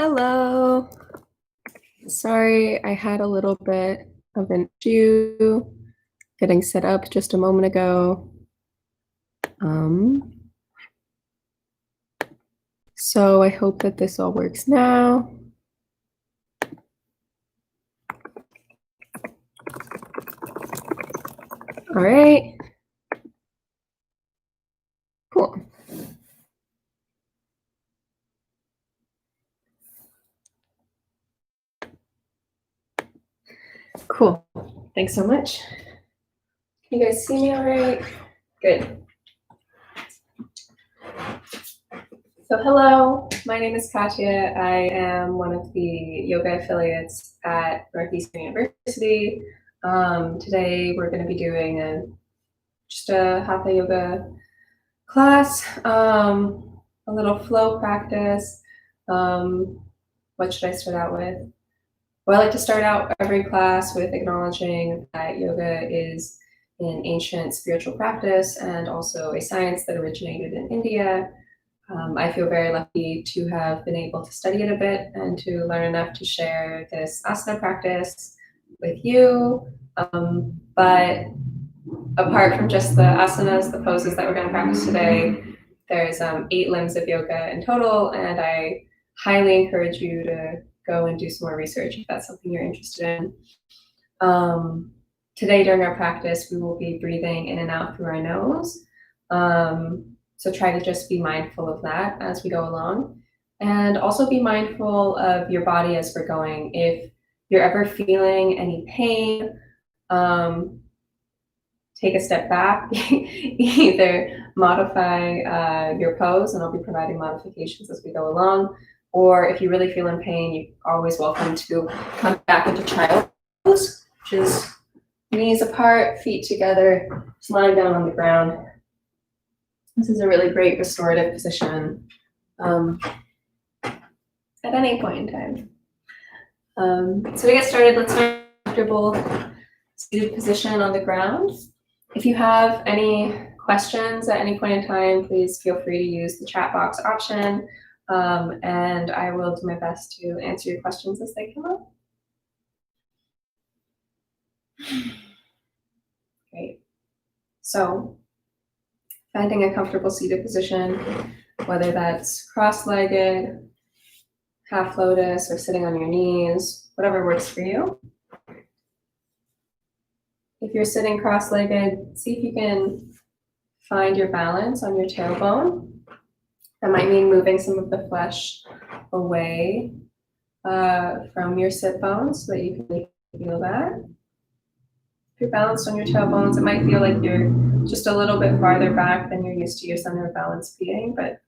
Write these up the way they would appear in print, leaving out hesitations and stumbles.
Hello. Sorry, I had a little bit of an issue getting set up just a moment ago. Um, so I hope that this all works now. All right. Cool. Cool. Thanks so much. Can you guys see me all right? Good. So hello, my name is Katya. I am one of the yoga affiliates at Northeastern University. Today we're going to be doing just a hatha yoga class, a little flow practice. What should I start out with? Well, I like to start out every class with acknowledging that yoga is an ancient spiritual practice and also a science that originated in India. I feel very lucky to have been able to study it a bit and to learn enough to share this asana practice with you. But apart from just the asanas, the poses that we're going to practice today, there's 8 limbs of yoga in total, and I highly encourage you to go and do some more research if that's something you're interested in. Today during our practice, we will be breathing in and out through our nose. So try to just be mindful of that as we go along. And also be mindful of your body as we're going. If you're ever feeling any pain, take a step back, either modify your pose, and I'll be providing modifications as we go along, or if you really feel in pain, you're always welcome to come back into child pose, which is knees apart, feet together, just lying down on the ground. This is a really great restorative position at any point in time. So to get started, let's find a comfortable seated position on the ground. If you have any questions at any point in time, please feel free to use the chat box option, and I will do my best to answer your questions as they come up. Great. So finding a comfortable seated position, whether that's cross-legged, half lotus, or sitting on your knees, whatever works for you. If you're sitting cross-legged, see if you can find your balance on your tailbone. That might mean moving some of the flesh away from your sit bones so that you can feel that. If you're balanced on your tailbones, it might feel like you're just a little bit farther back than you're used to your center of balance being, but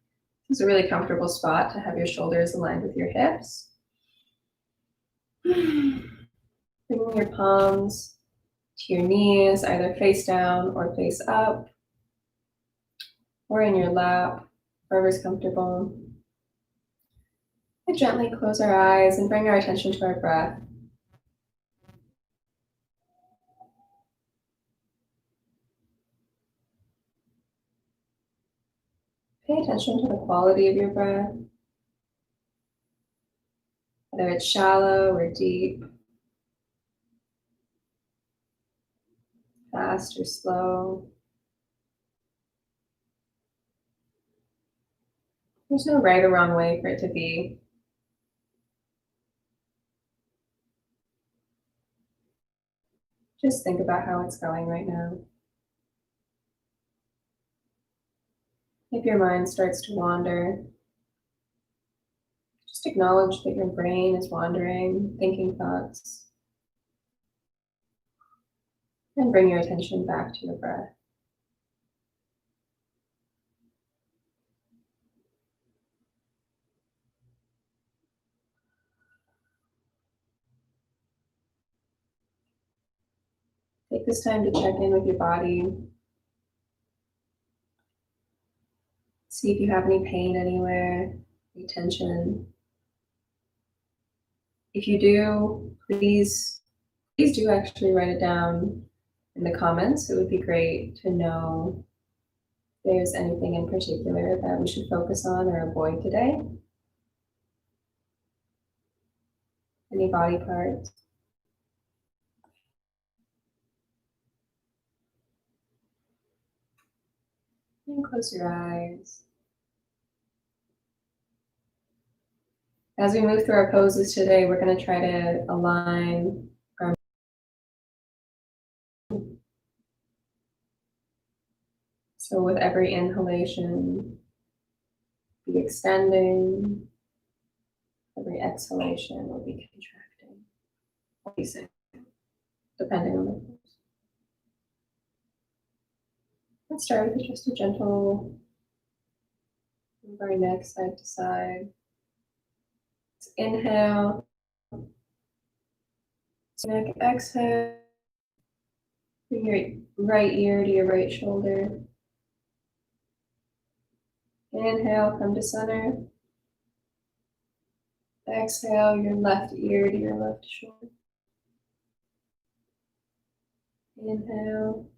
it's a really comfortable spot to have your shoulders aligned with your hips. Bringing your palms to your knees, either face down or face up, or in your lap, wherever's comfortable. And gently close our eyes and bring our attention to our breath. Pay attention to the quality of your breath, whether it's shallow or deep, fast or slow. There's no right or wrong way for it to be. Just think about how it's going right now. If your mind starts to wander, just acknowledge that your brain is wandering, thinking thoughts, and bring your attention back to your breath. Take this time to check in with your body. See if you have any pain anywhere, any tension. If you do, please do actually write it down in the comments. It would be great to know if there's anything in particular that we should focus on or avoid today. any body parts. And close your eyes. As we move through our poses today, we're going to try to align our so with every inhalation, be extending. Every exhalation will be contracting, releasing, depending on the pose. Let's start with just a gentle move our neck side to side. Let's inhale. Neck, exhale. Bring your right ear to your right shoulder. Inhale, come to center. Exhale, your left ear to your left shoulder. Inhale.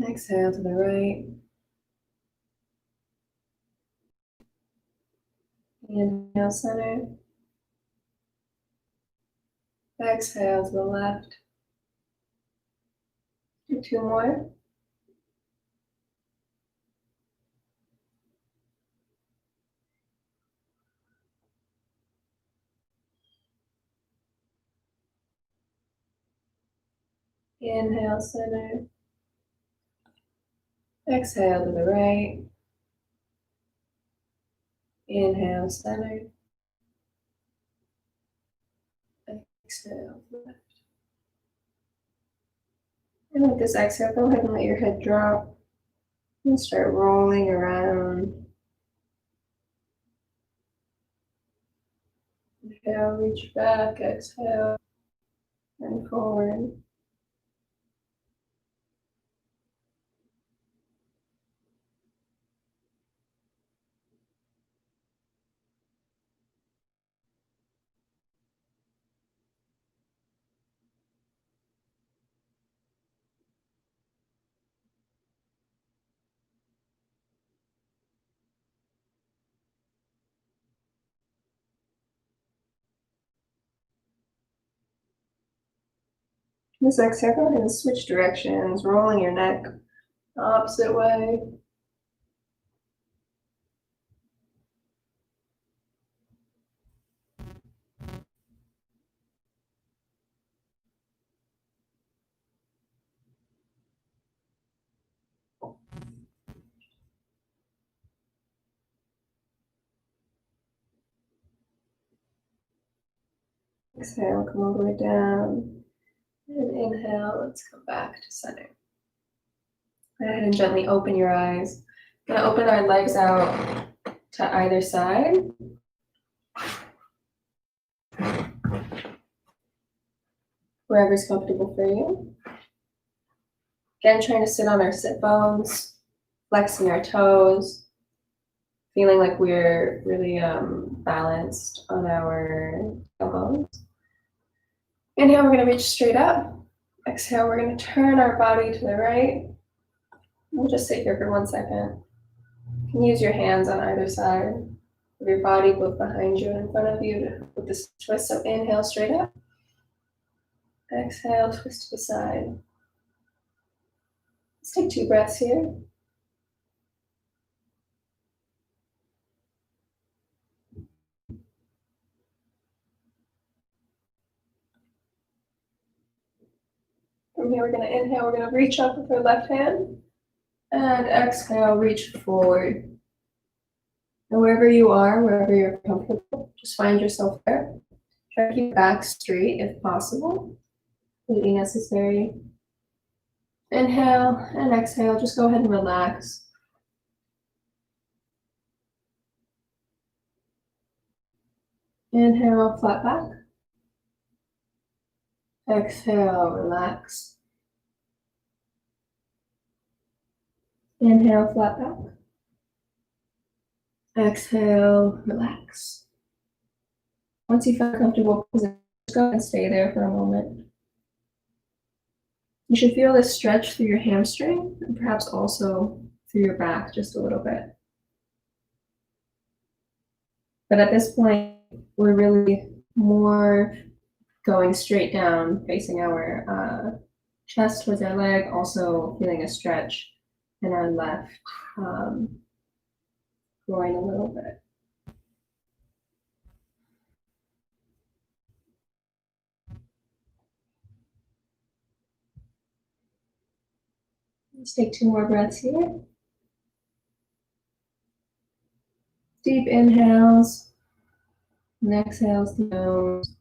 Exhale to the right. Inhale, center. Exhale to the left. Do two more. Inhale, center. Exhale to the right. Inhale, center. Exhale to the left. And with this exhale, go ahead and let your head drop and start rolling around. Inhale, reach back, exhale, and forward. This exhale, go ahead and switch directions, rolling your neck opposite way. Exhale, come all the way down. And inhale, let's come back to center. Go ahead and gently open your eyes. We're gonna open our legs out to either side. Wherever's comfortable for you. Again, trying to sit on our sit bones, flexing our toes, feeling like we're really balanced on our elbows. Inhale, we're gonna reach straight up. Exhale, we're gonna turn our body to the right. We'll just sit here for 1 second. You can use your hands on either side of your body, both behind you and in front of you with this twist. So inhale, straight up. Exhale, twist to the side. Let's take 2 breaths here. From here, we're going to inhale, we're going to reach up with our left hand. And exhale, reach forward. And wherever you are, wherever you're comfortable, just find yourself there. Try to keep your back straight if possible. Completely necessary. Inhale and exhale, just go ahead and relax. Inhale, flat back. Exhale, relax. Inhale, flat back. Exhale, relax. Once you feel comfortable, just go ahead and stay there for a moment. You should feel this stretch through your hamstring and perhaps also through your back just a little bit. But at this point, we're really more going straight down, facing our chest towards our leg, also feeling a stretch in our left groin a little bit. Let's take 2 more breaths here. Deep inhales and exhales through the nose.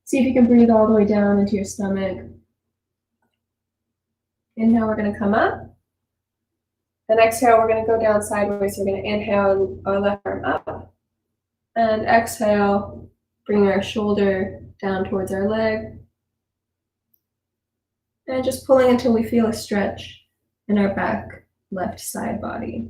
See if you can breathe all the way down into your stomach. Inhale, we're going to come up. And exhale, we're going to go down sideways. We're going to inhale our left arm up. And exhale, bring our shoulder down towards our leg. And just pulling until we feel a stretch in our back left side body.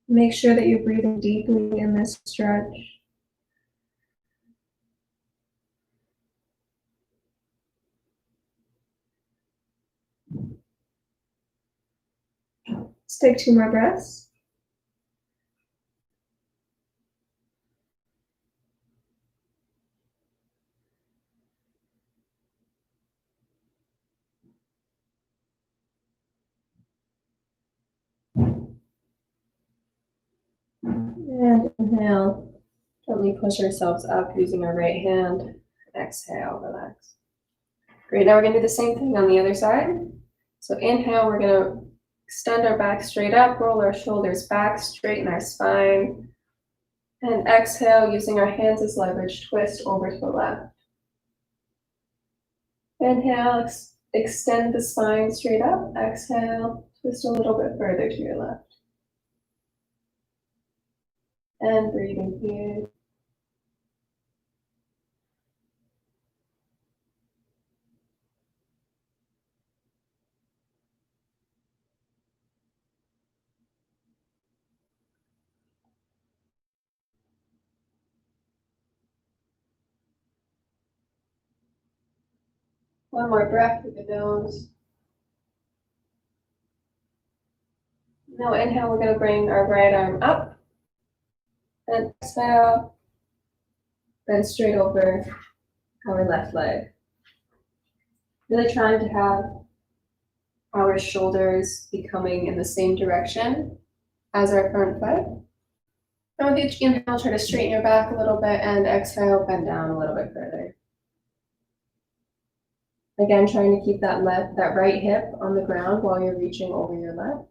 Make sure that you're breathing deeply in this stretch. Let's take 2 more breaths. And inhale, gently push ourselves up using our right hand. Exhale, relax. Great, now we're going to do the same thing on the other side. So inhale, we're going to extend our back straight up, roll our shoulders back, straighten our spine. And exhale, using our hands as leverage, twist over to the left. Inhale, extend the spine straight up. Exhale, twist a little bit further to your left. And breathing here. One more breath through the nose. Now inhale, we're going to bring our right arm up. And exhale, bend straight over our left leg. Really trying to have our shoulders be coming in the same direction as our front foot. And with each inhale, try to straighten your back a little bit, and exhale, bend down a little bit further. Again, trying to keep that right hip on the ground while you're reaching over your left.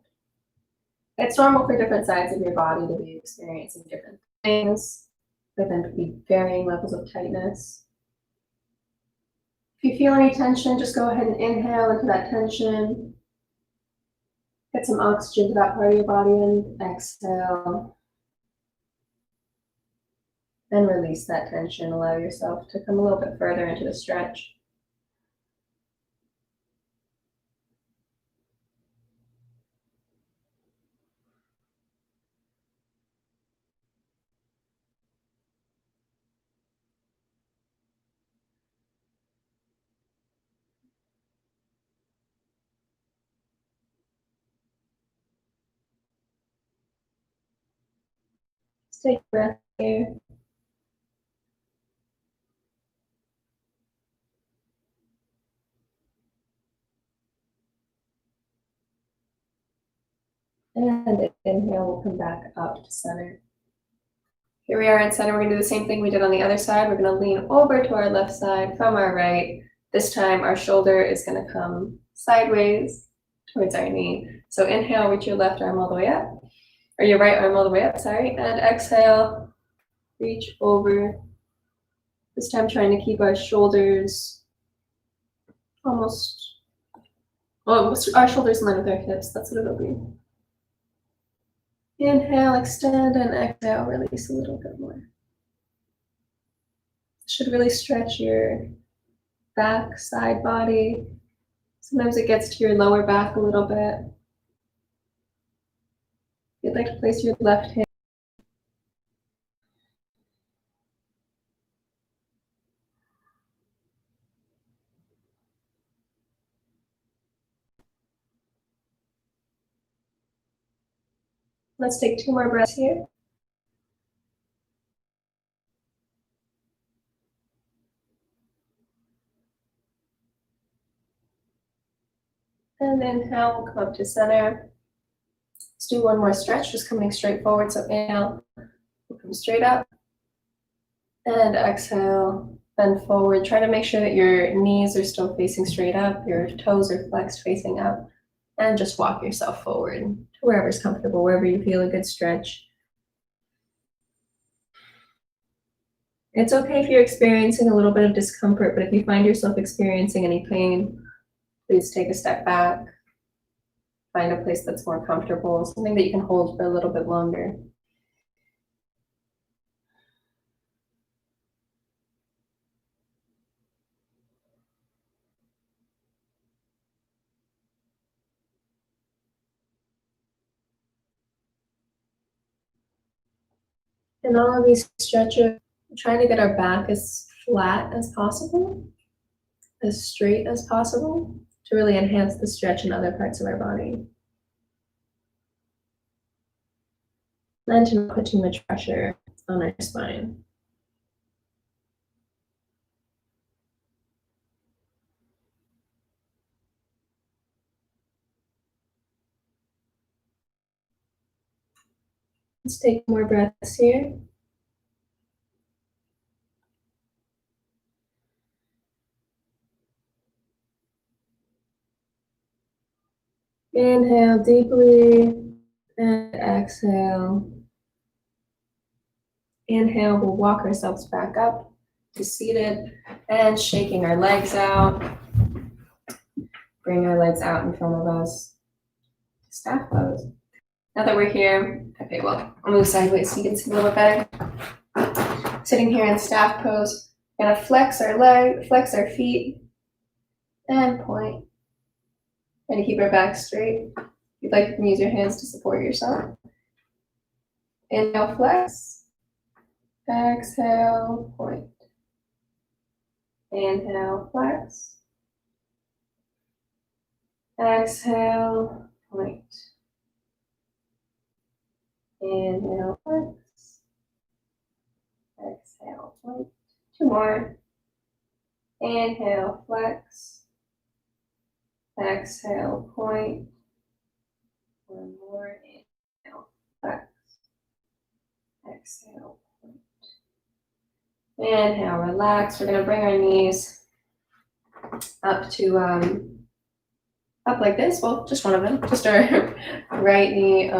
It's normal for different sides of your body to be experiencing different things, but then to be varying levels of tightness. If you feel any tension, just go ahead and inhale into that tension. Get some oxygen to that part of your body and exhale. And release that tension. Allow yourself to come a little bit further into the stretch. Just take a breath here. And inhale, we'll come back up to center. Here we are in center. We're going to do the same thing we did on the other side. We're going to lean over to our left side from our right. This time our shoulder is going to come sideways towards our knee. So inhale, reach your left arm all the way up, or your right arm all the way up, sorry. And exhale, reach over. This time trying to keep our shoulders almost, well, our shoulders in line with our hips. That's what it'll be. Inhale, extend, and exhale, release a little bit more. Should really stretch your back, side body. Sometimes it gets to your lower back a little bit. You'd like to place your left hand Let's take 2 more breaths here. And inhale, we'll come up to center. Let's do one more stretch, just coming straight forward. So inhale, we'll come straight up. And exhale, bend forward. Try to make sure that your knees are still facing straight up, your toes are flexed facing up, and just walk yourself forward to wherever's comfortable, wherever you feel a good stretch. It's okay if you're experiencing a little bit of discomfort, but if you find yourself experiencing any pain, please take a step back. Find a place that's more comfortable, something that you can hold for a little bit longer. In all of these stretches, trying to get our back as flat as possible, as straight as possible, to really enhance the stretch in other parts of our body. And to not put too much pressure on our spine. Let's take more breaths here. Inhale deeply and exhale. Inhale, we'll walk ourselves back up to seated and shaking our legs out. Bring our legs out in front of us. Staff pose. Now that we're here, okay, well, I'll move sideways so you can see a little better. Sitting here in staff pose, we're gonna flex our feet, and point. And keep our back straight. If you'd like, you can use your hands to support yourself. Inhale, flex. Exhale, point. Inhale, flex. Exhale, point. Inhale, flex. Exhale, point. 2 more. Inhale, flex. Exhale, point. 1 more. Inhale, flex. Exhale, point. Inhale, relax. We're going to bring our knees up to up like this. Well, just one of them. Just our right knee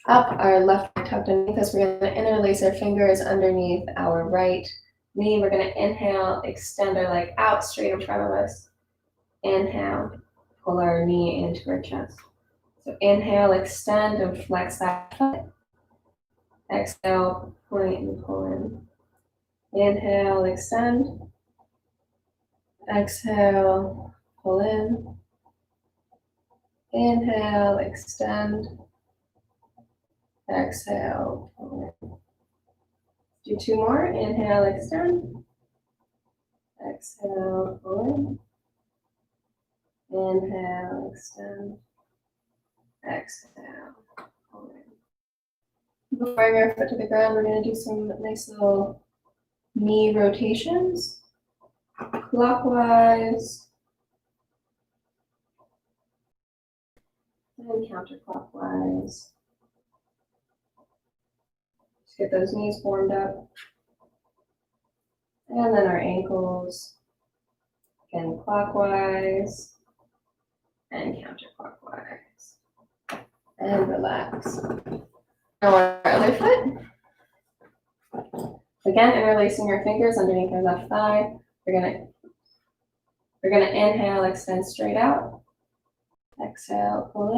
up, our left knee tucked underneath us. We're going to interlace our fingers underneath our right knee. We're going to inhale, extend our leg out straight in front of us. Inhale, pull our knee into our chest. So inhale, extend and flex that foot. Exhale, point and pull in. Inhale, extend. Exhale, pull in. Inhale, extend. Exhale, pull in. Do 2 more. Inhale, extend. Exhale, pull in. Inhale, extend. Exhale, pull in. Before I bring our foot to the ground, we're going to do some nice little knee rotations. Clockwise and counterclockwise. Just get those knees warmed up. And then our ankles. Again, clockwise and counterclockwise. And relax. Now our other foot. Again, interlacing our fingers underneath our left thigh. We're gonna inhale, extend straight out. Exhale, pull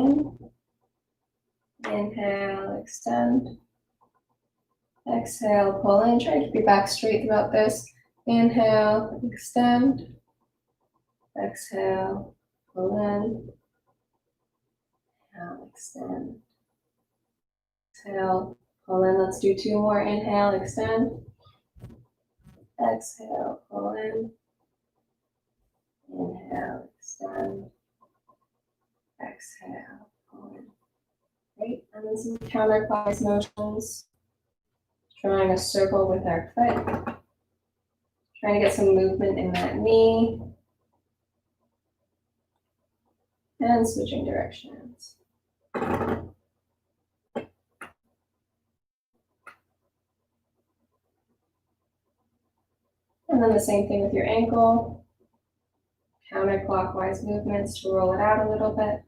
in. Inhale, extend. Exhale, pull in. Try to keep your back straight throughout this. Inhale, extend. Exhale, pull in. Inhale, extend. Exhale, pull in. Let's do 2 more. Inhale, extend. Exhale, pull in. Inhale, extend. Exhale, pull in. Great, and then some counterclockwise motions. Drawing a circle with our foot. Trying to get some movement in that knee. And switching directions. And then the same thing with your ankle. Counterclockwise movements to roll it out a little bit.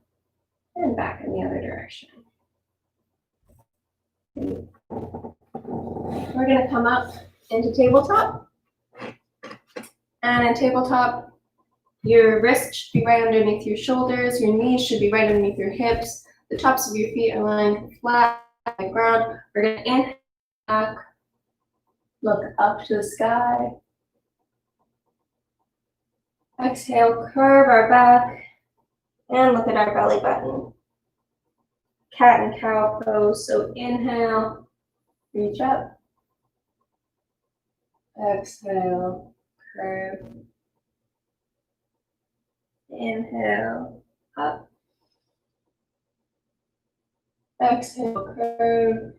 And back in the other direction. We're going to come up into tabletop. And in tabletop, your wrists should be right underneath your shoulders. Your knees should be right underneath your hips. The tops of your feet are lying flat on the ground. We're going to inhale back, look up to the sky. Exhale, curve our back, and look at our belly button. Cat and cow pose. So inhale, reach up. Exhale, curve. Inhale, up. Exhale, curve.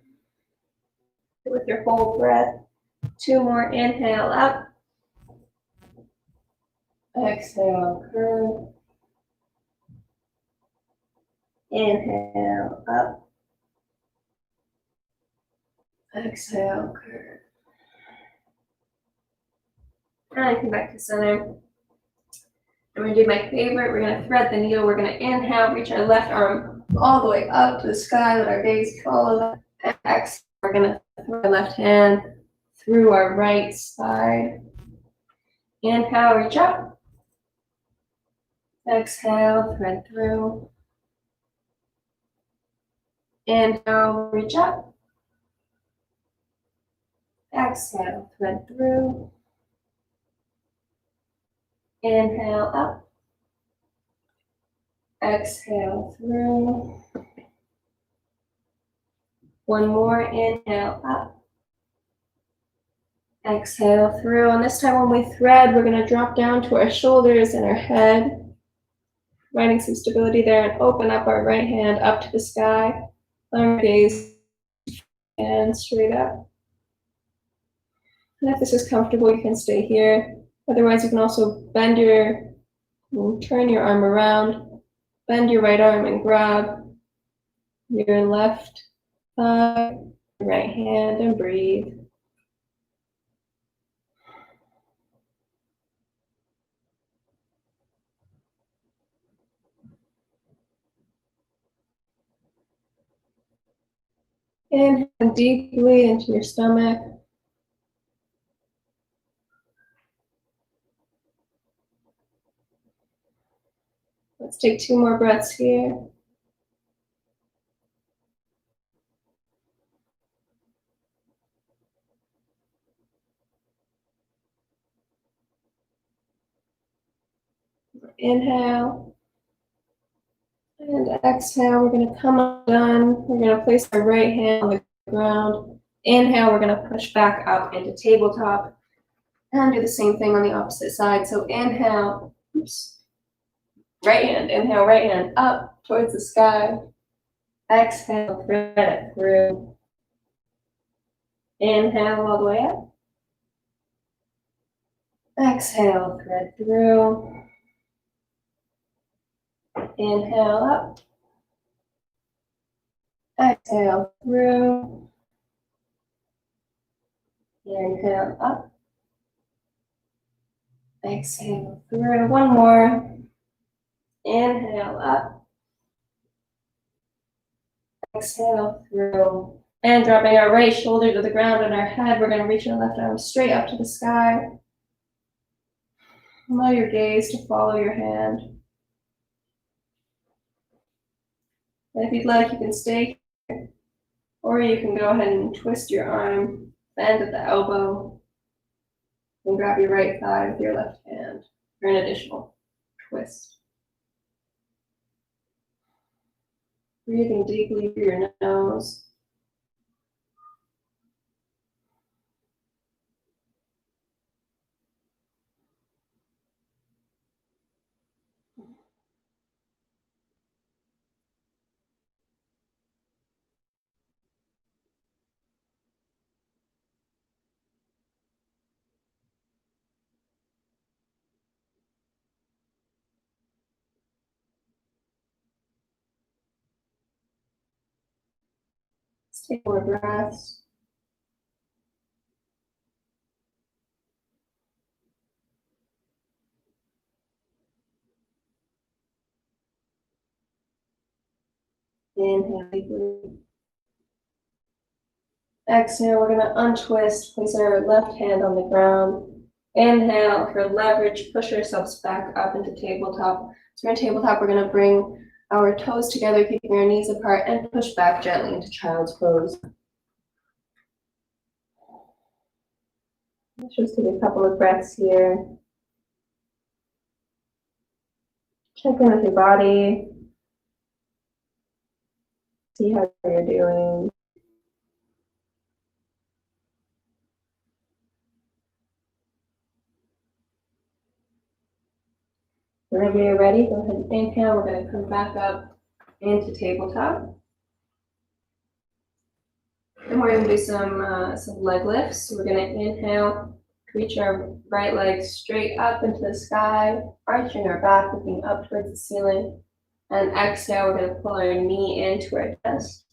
With your whole breath. 2 more. Inhale, up. Exhale, curve. Inhale, up. Exhale, curve. And come back to center. I'm going to do my favorite. We're going to thread the needle. We're going to inhale, reach our left arm all the way up to the sky. Let our gaze follow that. Exhale. We're going to throw our left hand through our right side. Inhale, reach up. Exhale, thread through. Inhale, reach up. Exhale, thread through. Inhale, up. Exhale, through. One more. Inhale, up. Exhale, through. And this time when we thread, we're going to drop down to our shoulders and our head, finding some stability there, and open up our right hand up to the sky. Let our gaze and straight up. And if this is comfortable, you can stay here. Otherwise, you can also turn your arm around, bend your right arm and grab your left thigh, right hand, and breathe. Inhale deeply into your stomach. Let's take 2 more breaths here. Inhale. And exhale, we're going to come undone. We're going to place our right hand on the ground. Inhale, we're going to push back up into tabletop. And do the same thing on the opposite side. So inhale, right hand, inhale, right hand up towards the sky. Exhale, thread it through. Inhale all the way up. Exhale, thread through. Inhale up. Exhale through. Inhale up. Exhale through. One more. Inhale up. Exhale through. And dropping our right shoulder to the ground and our head, we're going to reach our left arm straight up to the sky. Allow your gaze to follow your hand. And if you'd like, you can stay here, or you can go ahead and twist your arm, bend at the elbow, and grab your right thigh with your left hand for an additional twist. Breathing deeply through your nose. Take more breaths. Inhale deeply. Exhale, we're going to untwist, place our left hand on the ground. Inhale, for leverage, push ourselves back up into tabletop. So in tabletop, we're going to bring our toes together, keeping our knees apart, and push back gently into child's pose. Let's just take a couple of breaths here. Check in with your body. See how you're doing. Whenever you're ready, go ahead and inhale. We're going to come back up into tabletop. And we're going to do some leg lifts. So we're going to inhale, reach our right leg straight up into the sky, arching our back, looking up towards the ceiling. And exhale, we're going to pull our knee into our chest.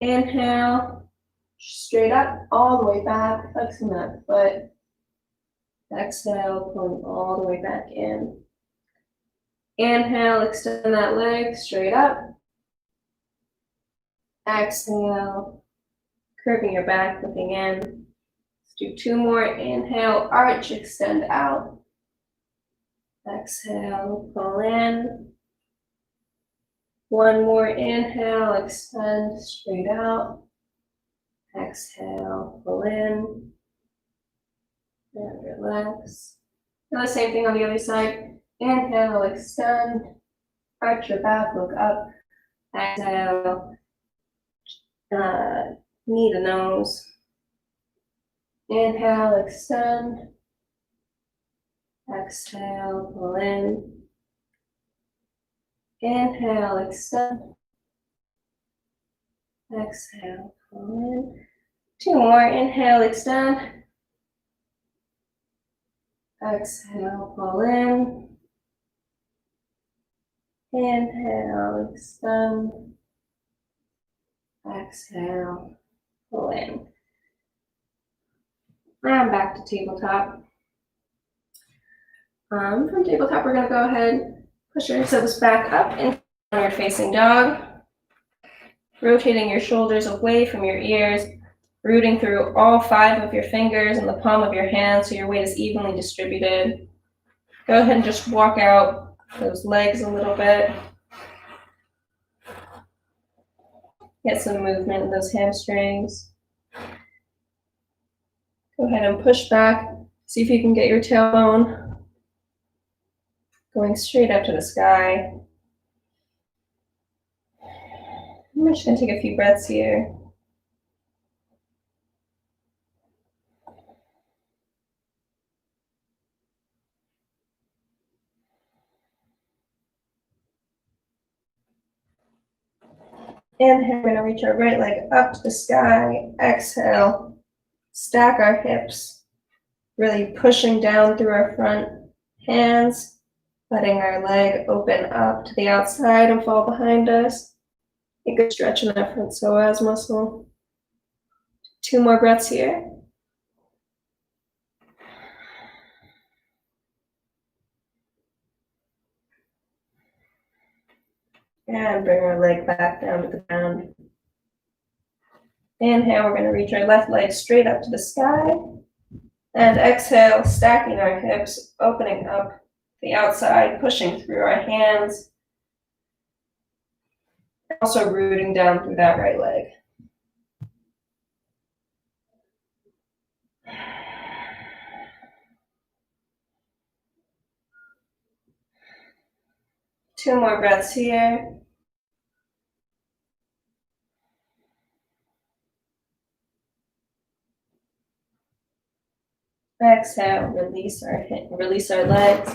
Inhale, straight up, all the way back, flexing that foot. Exhale, pulling all the way back in. Inhale, extend that leg straight up. Exhale, curving your back, looking in. Let's do two more. Inhale, arch, extend out. Exhale, pull in. One more inhale, extend straight out. Exhale, pull in. And relax. And the same thing on the other side. Inhale, extend. Arch your back, look up. Exhale. Knee to nose. Inhale, extend. Exhale, pull in. Inhale, extend. Exhale, pull in. Two more. Inhale, extend. Exhale, pull in. Inhale, extend. Exhale, pull in. And back to tabletop. From tabletop, we're going to go ahead, push ourselves back up into your facing dog. Rotating your shoulders away from your ears, rooting through all 5 of your fingers and the palm of your hand so your weight is evenly distributed. Go ahead and just walk out those legs a little bit. Get some movement in those hamstrings. Go ahead and push back. See if you can get your tailbone going straight up to the sky. I'm just going to take a few breaths here. Inhale, we're going to reach our right leg up to the sky. Exhale, stack our hips, really pushing down through our front hands, letting our leg open up to the outside and fall behind us. A good stretch in that front psoas muscle. 2 more breaths here. And bring our leg back down to the ground. Inhale, we're going to reach our left leg straight up to the sky. And exhale, stacking our hips, opening up the outside, pushing through our hands. Also rooting down through that right leg. Two more breaths here. Exhale, release our legs.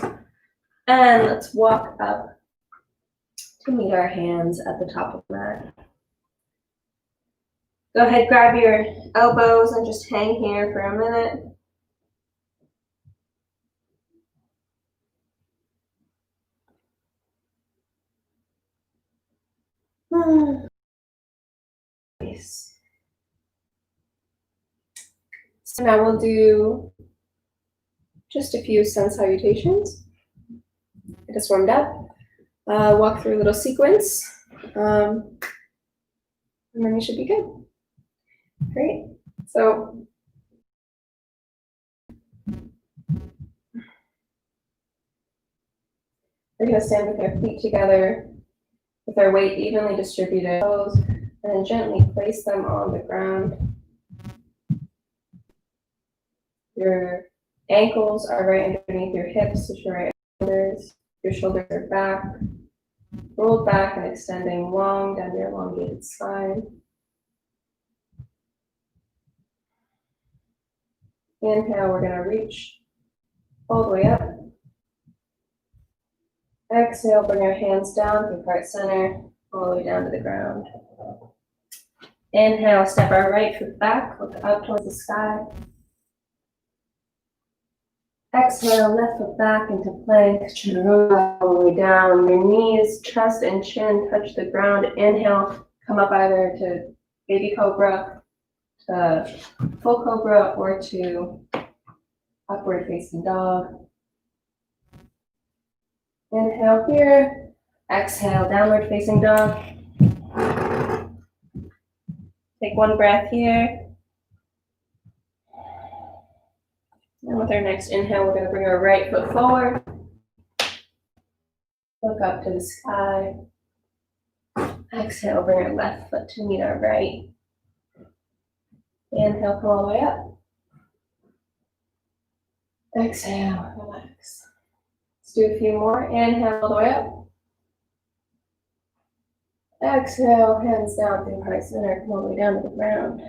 And let's walk up to meet our hands at the top of the mat. Go ahead, grab your elbows and just hang here for a minute. So now we'll do just a few sun salutations. Get us warmed up. Walk through a little sequence, and then you should be good. Great. So we're going to stand with our feet together, with our weight evenly distributed, and then gently place them on the ground. Your ankles are right underneath your hips, with your right shoulders. Your shoulders are back, rolled back and extending long down your elongated spine. Inhale, we're going to reach all the way up. Exhale, bring our hands down through heart center, all the way down to the ground. Inhale, step our right foot back, look up towards the sky. Exhale, left foot back into plank, chaturanga, all the way down. Your knees, chest, and chin touch the ground. Inhale, come up either to baby cobra, to full cobra, or to upward facing dog. Inhale here, exhale, downward facing dog. Take one breath here. And with our next inhale, we're going to bring our right foot forward. Look up to the sky. Exhale, bring our left foot to meet our right. Inhale, come all the way up. Exhale, relax. Let's do a few more. Inhale all the way up. Exhale, hands down through heart center, come all the way down to the ground.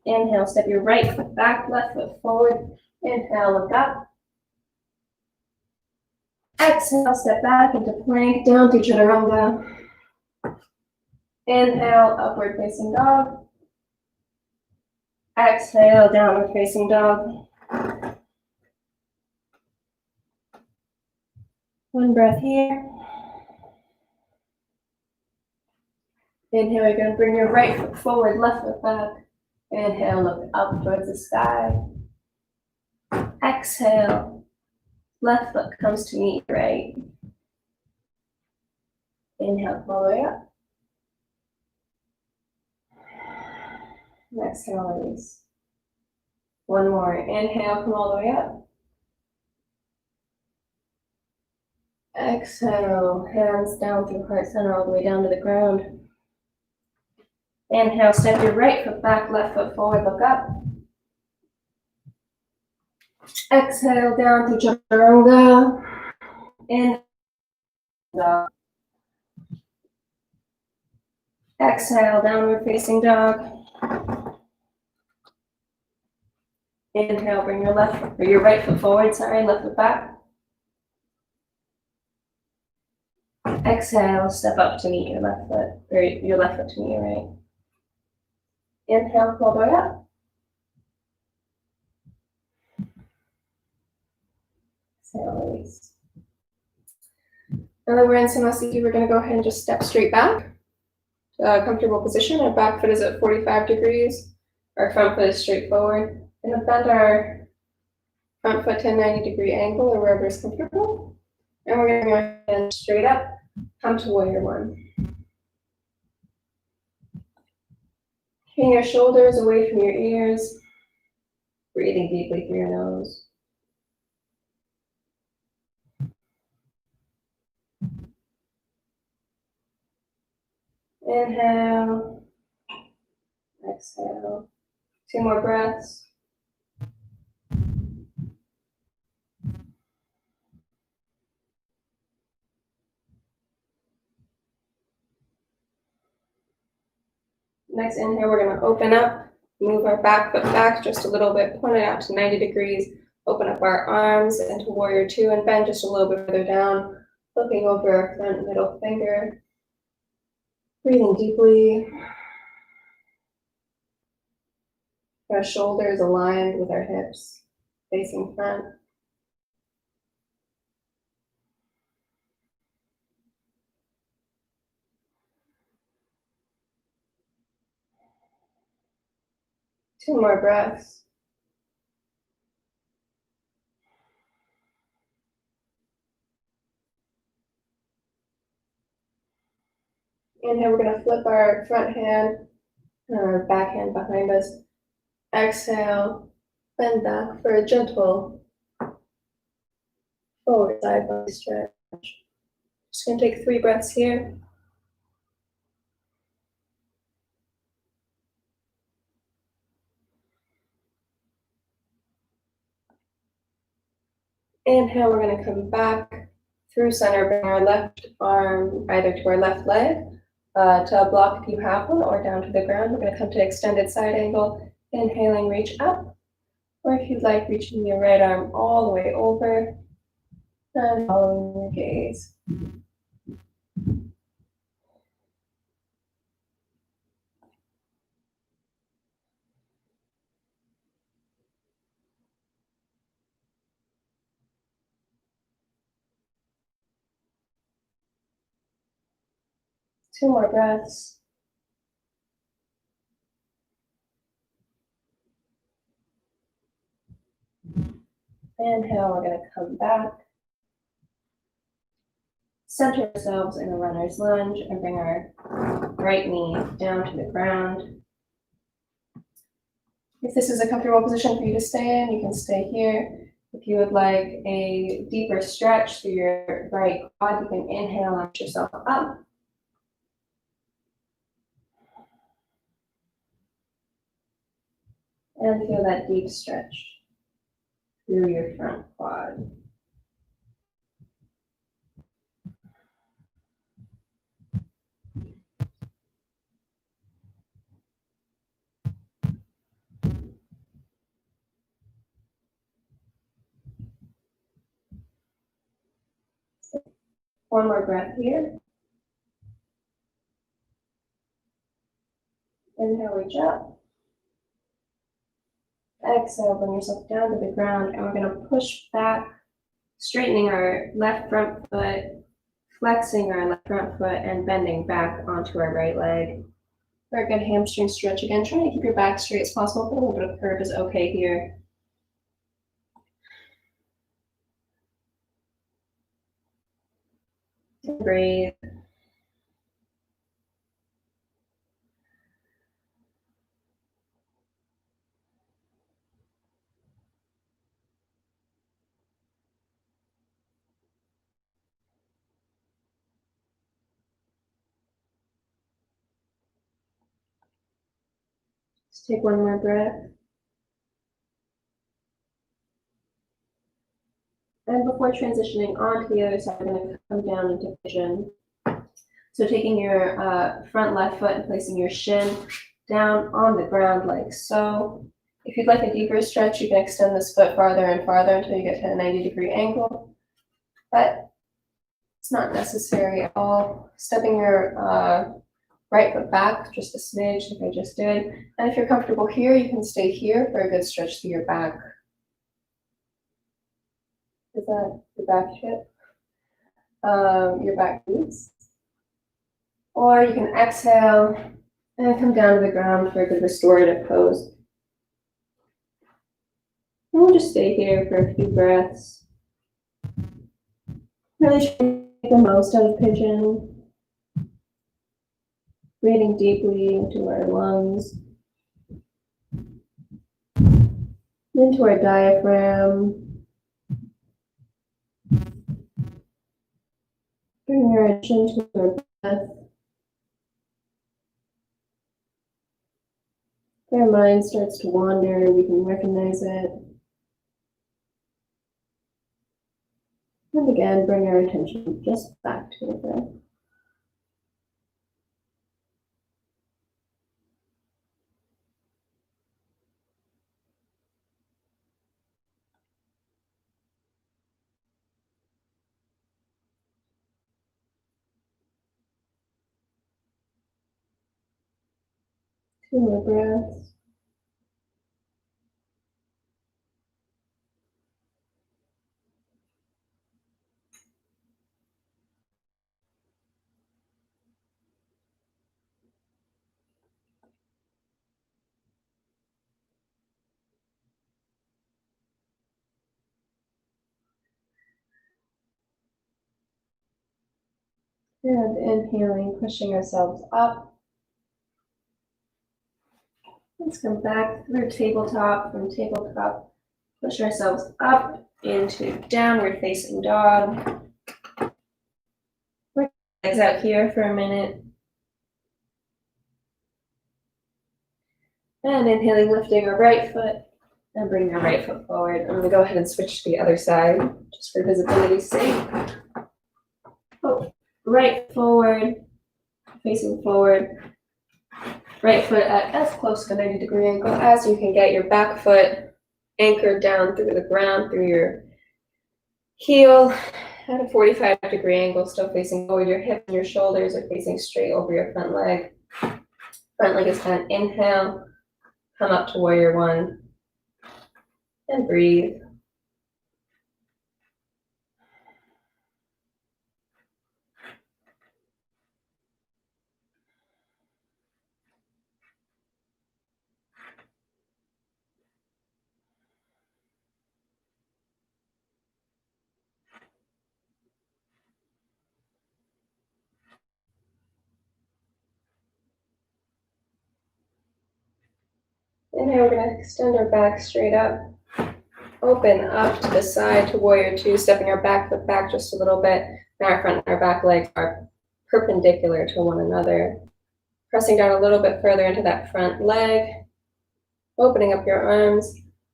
Inhale, step your right foot back, left foot forward. Inhale, look up. Exhale, step back into plank, down through chaturanga. Inhale, upward facing dog. Exhale, downward facing dog. One breath here. Inhale, you're going to bring your right foot forward, left foot back. Inhale, look up towards the sky. Exhale, left foot comes to meet right. Inhale, come all the way up. Exhale, release. One more. Inhale, come all the way up. Exhale, hands down through heart center, all the way down to the ground. Inhale, step your right foot back, left foot forward, look up. Exhale, down through chaturanga. Inhale. Exhale, downward facing dog. Inhale, bring your right foot forward, left foot back. Exhale, step up to meet your left foot, or your left foot to meet your right. Inhale, all the way up. Exhale, release. Now that we're in Samasthiti, we're going to go ahead and just step straight back to a comfortable position. Our back foot is at 45 degrees. Our front foot is straight forward. We're going to bend our front foot to a 90-degree angle or wherever is comfortable. And we're going to go ahead and straight up, come to warrior one. Bring your shoulders away from your ears. Breathing deeply through your nose. Inhale. Exhale. 2 more breaths. Next inhale, we're going to open up, move our back foot back just a little bit, point it out to 90 degrees, open up our arms into warrior two and bend just a little bit further down, flipping over our front middle finger. Breathing deeply. Our shoulders aligned with our hips, facing front. Two more breaths. Inhale, we're gonna flip our front hand and our back hand behind us. Exhale, bend back for a gentle forward side body stretch. Just gonna take 3 breaths here. Inhale, we're gonna come back through center, bring our left arm either to our left leg, to a block if you have one, or down to the ground. We're gonna come to extended side angle. Inhaling, reach up, or if you'd like, reaching your right arm all the way over and following your gaze. Two more breaths. Inhale, we're gonna come back. Center ourselves in a runner's lunge and bring our right knee down to the ground. If this is a comfortable position for you to stay in, you can stay here. If you would like a deeper stretch through your right quad, you can inhale and lift yourself up. And feel that deep stretch through your front quad. One more breath here. Inhale, reach up. Exhale, bring yourself down to the ground, and we're gonna push back, straightening our left front foot, flexing our left front foot, and bending back onto our right leg. For a good hamstring stretch again, trying to keep your back straight as possible, but a little bit of curve is okay here. Breathe. Just take one more breath. And before transitioning on to the other side, we're going to come down into pigeon. So taking your front left foot and placing your shin down on the ground like so. If you'd like a deeper stretch, you can extend this foot farther and farther until you get to a 90-degree angle. But it's not necessary at all. Stepping your right foot back just a smidge like I just did. And if you're comfortable here, you can stay here for a good stretch through your back. Is that your back hip? Your back glutes? Or you can exhale and come down to the ground for a good restorative pose. And we'll just stay here for a few breaths. Really try to make the most out of pigeon. Breathing deeply into our lungs, into our diaphragm. Bring your attention to our breath. If our mind starts to wander, we can recognize it. And again, bring our attention just back to the breath. Two more breaths. And inhaling, pushing ourselves up. Let's come back through tabletop. From tabletop, push ourselves up into downward facing dog. Legs out here for a minute. And inhaling, lifting our right foot and bring your right foot forward. I'm going to go ahead and switch to the other side just for visibility's sake. Oh, right forward, facing forward. Right foot at as close to 90-degree angle as you can get. Your back foot anchored down through the ground, through your heel at a 45-degree angle, still facing forward. Your hips and your shoulders are facing straight over your front leg. Front leg is 10. Inhale, come up to warrior one, and breathe. Inhale, we're going to extend our back straight up. Open up to the side to warrior two, stepping our back foot back just a little bit. Now our front and our back legs are perpendicular to one another. Pressing down a little bit further into that front leg. Opening up your arms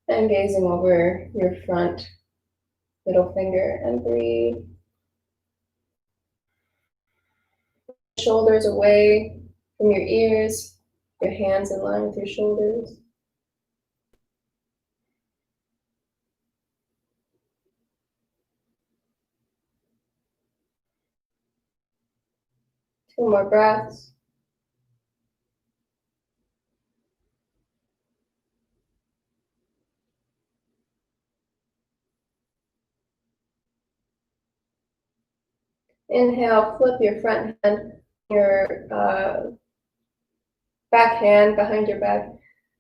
and gazing over your front middle finger and breathe. Shoulders away from your ears, your hands in line with your shoulders. Two more breaths. Inhale, flip your front hand, your back hand behind your back.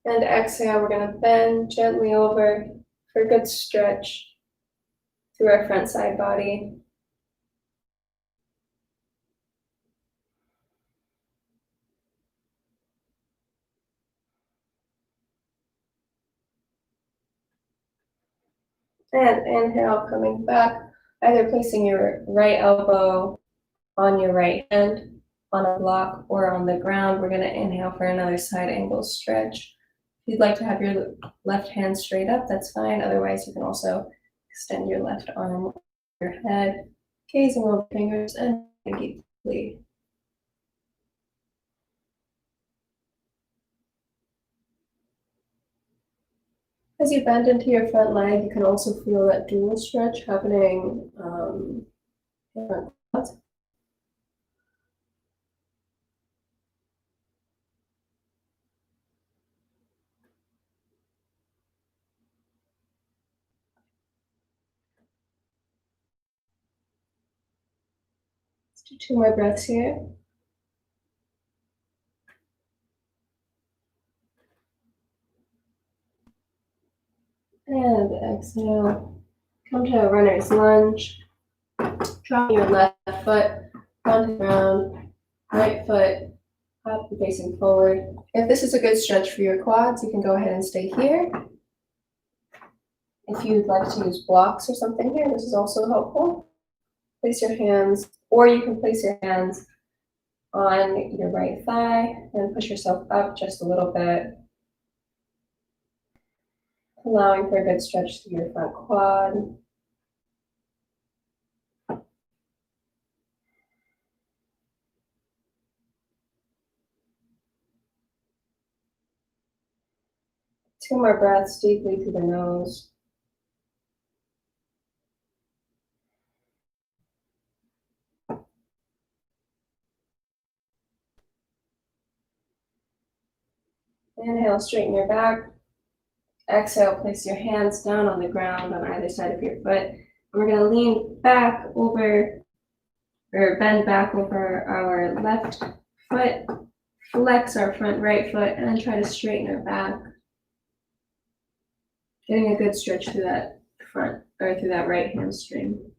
And exhale, we're going to bend gently over for a good stretch through our front side body. And inhale, coming back, either placing your right elbow on your right hand on a block or on the ground. We're going to inhale for another side angle stretch. If you'd like to have your left hand straight up, that's fine. Otherwise, you can also extend your left arm over your head, gazing over fingers and deeply. As you bend into your front leg, you can also feel that dual stretch happening in front quads. Let's do two more breaths here. And exhale. Come to a runner's lunge. Drop your left foot onto the ground, right foot up and facing forward. If this is a good stretch for your quads, you can go ahead and stay here. If you'd like to use blocks or something here, this is also helpful. Place your hands, or you can place your hands on your right thigh and push yourself up just a little bit, allowing for a good stretch through your front quad. Two more breaths deeply through the nose. Inhale, straighten your back. Exhale, place your hands down on the ground on either side of your foot. And we're going to lean back over, or bend back over our left foot, flex our front right foot, and then try to straighten our back. Getting a good stretch through that front, or through that right hamstring.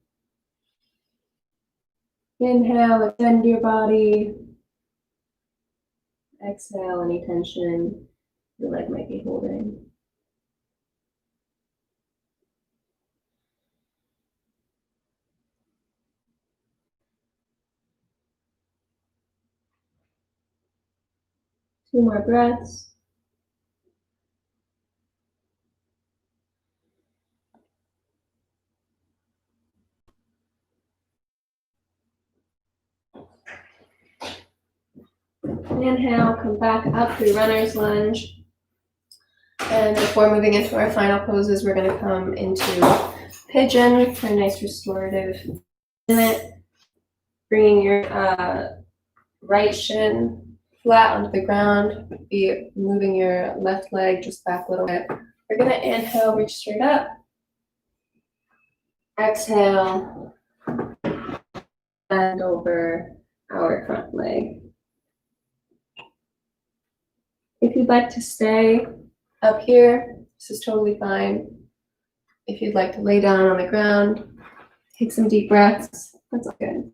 Inhale, extend your body. Exhale, any tension your leg might be holding. Two more breaths. Inhale, come back up through runner's lunge. And before moving into our final poses, we're going to come into pigeon for a nice restorative minute. Bringing your right shin flat onto the ground. Be moving your left leg just back a little bit. We're going to inhale, reach straight up. Exhale, bend over our front leg. If you'd like to stay up here, this is totally fine. If you'd like to lay down on the ground, take some deep breaths. That's all good.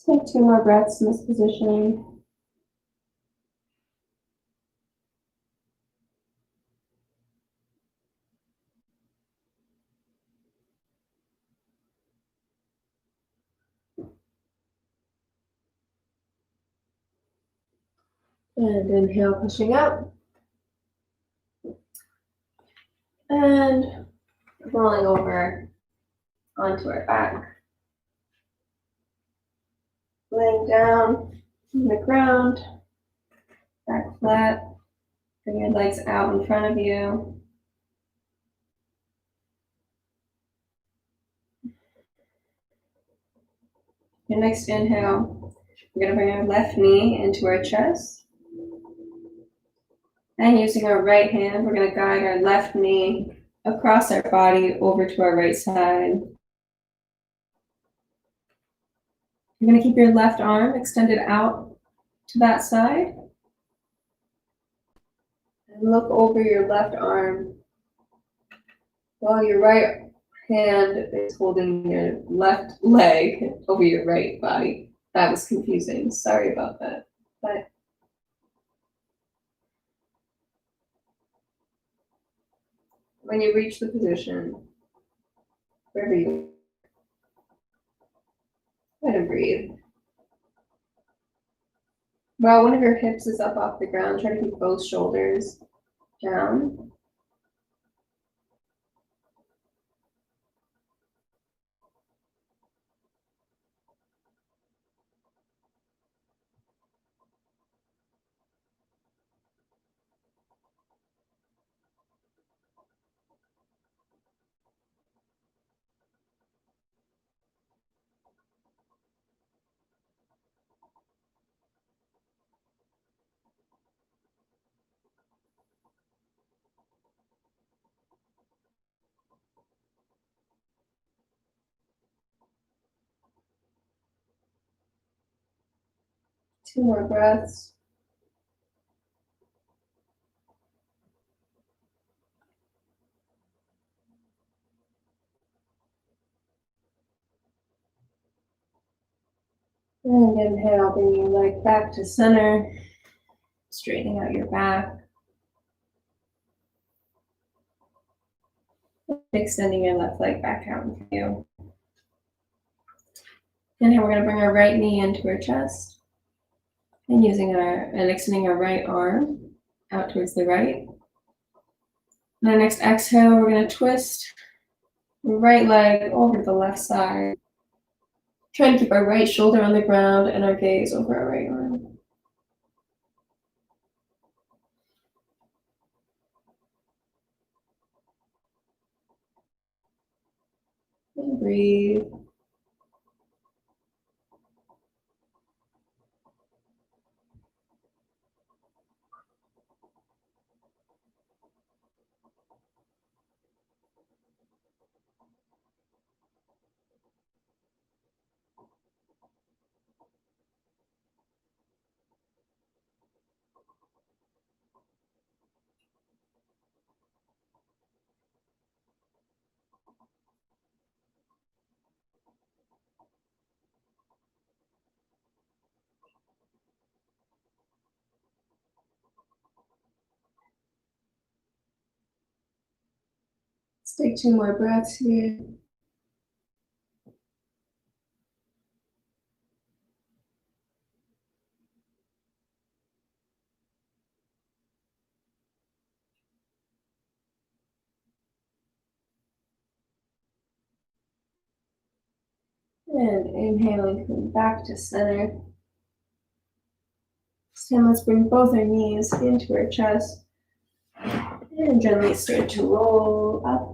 Let's take two more breaths in this position. And inhale, pushing up. And rolling over onto our back. Laying down on the ground, back flat. Bring your legs out in front of you. Your next inhale, we're going to bring our left knee into our chest. And using our right hand, we're going to guide our left knee across our body over to our right side. You're going to keep your left arm extended out to that side. And look over your left arm while your right hand is holding your left leg over your right body. That was confusing. Sorry about that. But when you reach the position, wherever you are, try to breathe. While one of your hips is up off the ground, try to keep both shoulders down. Two more breaths. And inhale, bring your leg back to center, straightening out your back. Extending your left leg back out in front of you. Inhale, we're going to bring our right knee into our chest. And extending our right arm out towards the right. And our next exhale, we're going to twist the right leg over to the left side. Trying to keep our right shoulder on the ground and our gaze over our right arm. And breathe. Let's take 2 more breaths here. And inhaling, coming back to center. This time, let's bring both our knees into our chest and gently start to roll up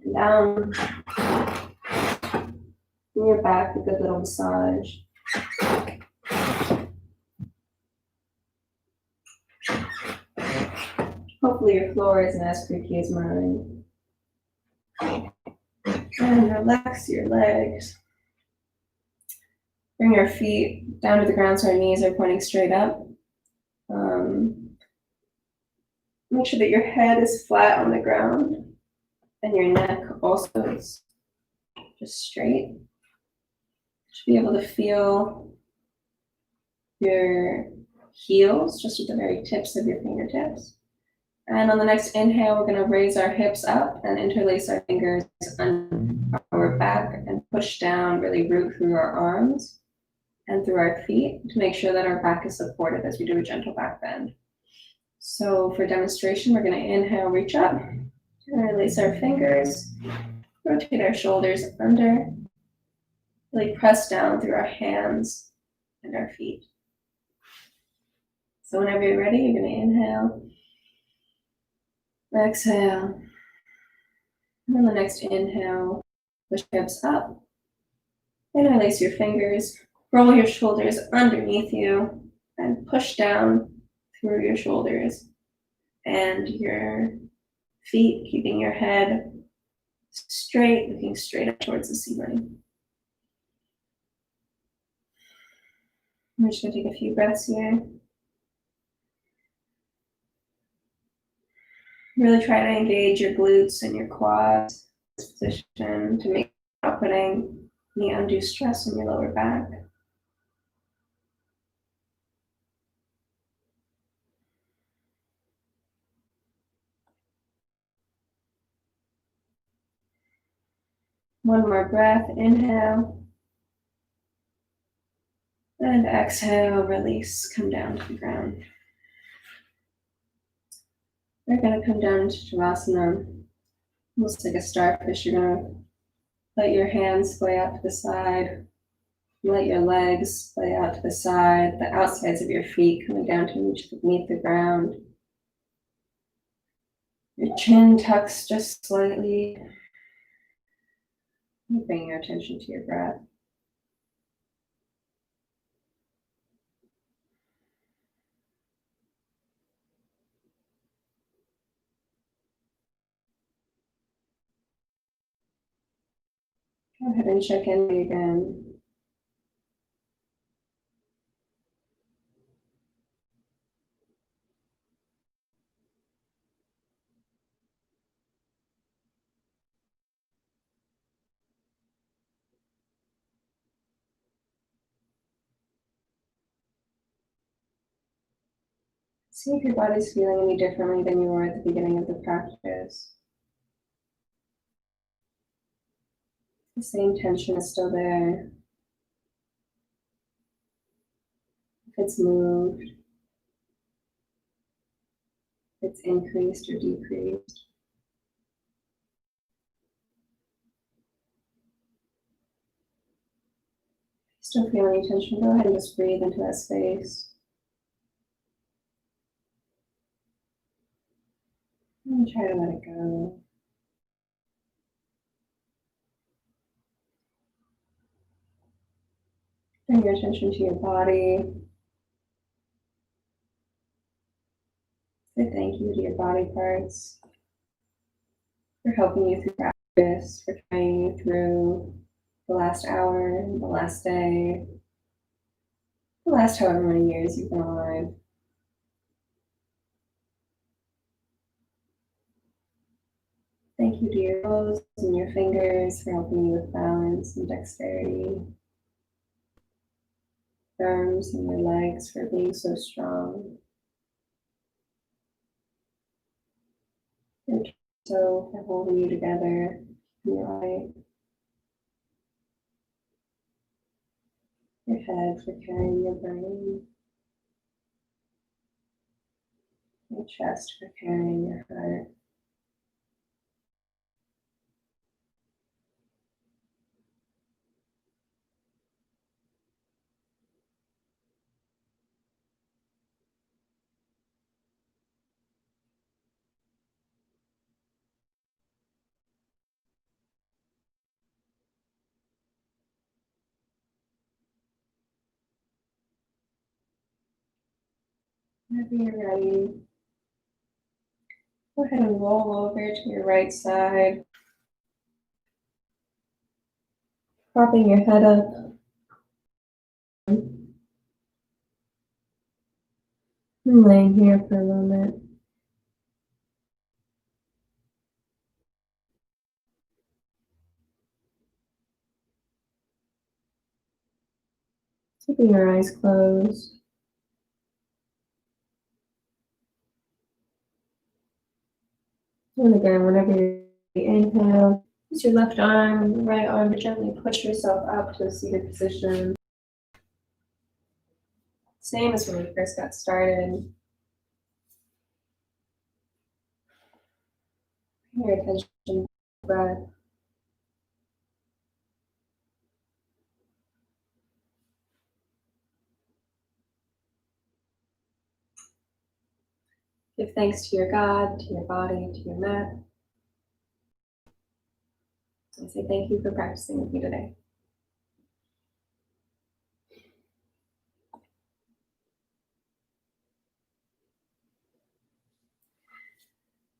and down. Bring your back, a good little massage. Hopefully your floor isn't as creaky as mine. And relax your legs. Bring your feet down to the ground so our knees are pointing straight up. Make sure that your head is flat on the ground and your neck also is just straight. You should be able to feel your heels just with the very tips of your fingertips. And on the next inhale, we're going to raise our hips up and interlace our fingers on our back and push down, really root through our arms and through our feet to make sure that our back is supported as we do a gentle back bend. So for demonstration, we're going to inhale, reach up, interlace our fingers, rotate our shoulders under, really press down through our hands and our feet. So whenever you're ready, you're going to inhale, exhale, and on the next inhale, push hips up, interlace your fingers, roll your shoulders underneath you, and push down through your shoulders and your feet, keeping your head straight, looking straight up towards the ceiling. I'm just going to take a few breaths here. Really try to engage your glutes and your quads in this position to make sure not putting any undue stress on your lower back. One more breath, inhale. And exhale, release, come down to the ground. We're going to come down into Shavasana, almost like a starfish. You're going to let your hands splay out to the side. Let your legs splay out to the side, the outsides of your feet coming down to meet the ground. Your chin tucks just slightly. Bring your attention to your breath. Go ahead and check in again. See if your body's feeling any differently than you were at the beginning of the practice. The same tension is still there. If it's moved, if it's increased or decreased. Still feel any tension, go ahead and just breathe into that space. And try to let it go. Bring your attention to your body. Say thank you to your body parts for helping you through practice, for carrying you through the last hour, the last day, the last however many years you've been alive. Thank you to your toes and your fingers for helping you with balance and dexterity. Arms and your legs for being so strong. Your toe for holding you together in your right. Your head for carrying your brain. Your chest for carrying your heart. Whenever you're ready, go ahead and roll over to your right side, propping your head up. And laying here for a moment. Keeping your eyes closed. And again, whenever you inhale, use your left arm and the right arm to gently push yourself up to a seated position. Same as when we first got started. Pay your attention to the breath. Give thanks to your God, to your body, to your mat. And say thank you for practicing with me today.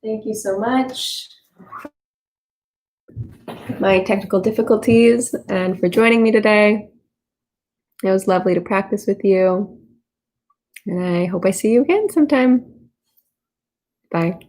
Thank you so much. My technical difficulties and for joining me today. It was lovely to practice with you. And I hope I see you again sometime. Bye.